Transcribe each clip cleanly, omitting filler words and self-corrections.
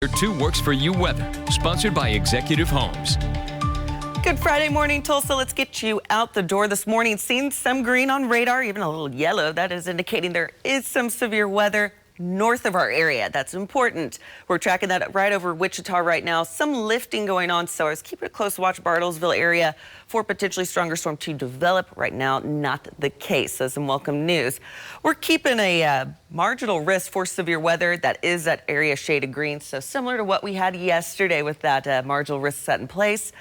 2 Works for You weather, sponsored by Executive Homes. Good Friday morning, Tulsa. Let's get you out the door this morning. Seeing some green on radar, even a little yellow. That is indicating there is some severe weather north of our area. That's important. We're tracking that right over Wichita right now. Some lifting going on, so I was keeping a close watch Bartlesville area for potentially stronger storm to develop. Right now, not the case. So some welcome news. We're keeping a marginal risk for severe weather. That is that area shaded green. So similar to what we had yesterday with that marginal risk set in place.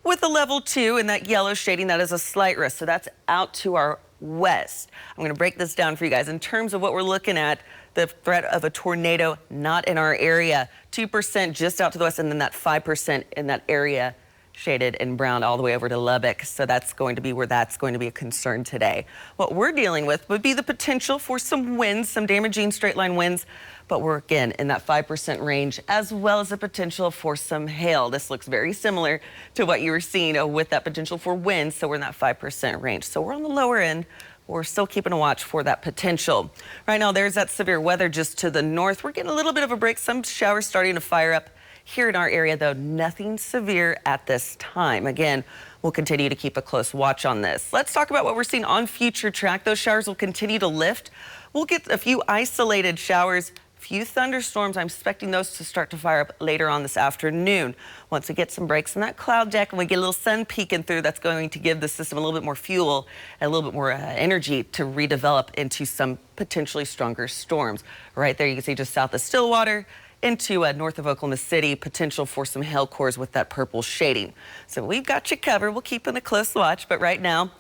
With a level 2 and that yellow shading, that is a slight risk. So that's out to our west. I'm going to break this down for you guys. In terms of what we're looking at, the threat of a tornado not in our area. 2% just out to the west, and then that 5% in that area shaded in brown all the way over to Lubbock. So that's going to be where that's going to be a concern today. What we're dealing with would be the potential for some winds, some damaging straight line winds, but we're again in that 5% range, as well as the potential for some hail. This looks very similar to what you were seeing with that potential for winds. So we're in that 5% range. So we're on the lower end. We're still keeping a watch for that potential. Right now, there's that severe weather just to the north. We're getting a little bit of a break. Some showers starting to fire up here in our area, though nothing severe at this time. Again, we'll continue to keep a close watch on this. Let's talk about what we're seeing on future track. Those showers will continue to lift. We'll get a few isolated showers. Few thunderstorms. I'm expecting those to start to fire up later on this afternoon. Once we get some breaks in that cloud deck and we get a little sun peeking through, that's going to give the system a little bit more fuel and a little bit more energy to redevelop into some potentially stronger storms. Right there, you can see just south of Stillwater into north of Oklahoma City, potential for some hail cores with that purple shading. So we've got you covered. We'll keep in a close watch, but right now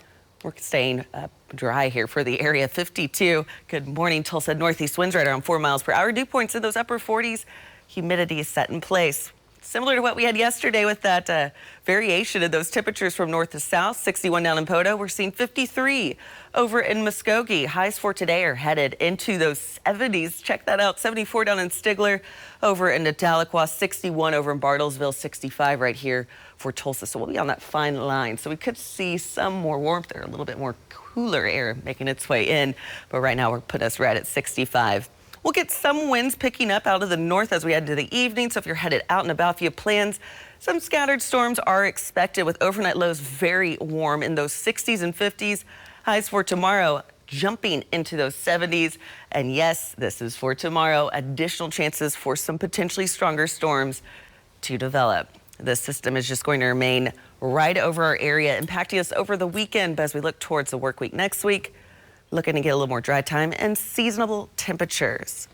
we're staying dry here for the area. 52. Good morning, Tulsa. Northeast winds right around 4 miles per hour. Dew points in those upper 40s. Humidity is set in place. Similar to what we had yesterday with that variation of those temperatures from north to south. 61 down in Poto. We're seeing 53 over in Muskogee. Highs for today are headed into those 70s. Check that out. 74 down in Stigler, over in Tahlequah. 61 over in Bartlesville. 65 right here for Tulsa. So we'll be on that fine line. So we could see some more warmth there, a little bit more cooler air making its way in. But right now we're putting us right at 65. We'll get some winds picking up out of the north as we head into the evening. So if you're headed out and about, if you have plans, some scattered storms are expected with overnight lows very warm in those 60s and 50s. Highs for tomorrow jumping into those 70s. And yes, this is for tomorrow. Additional chances for some potentially stronger storms to develop. This system is just going to remain right over our area, impacting us over the weekend. But as we look towards the work week next week, looking to get a little more dry time and seasonable temperatures.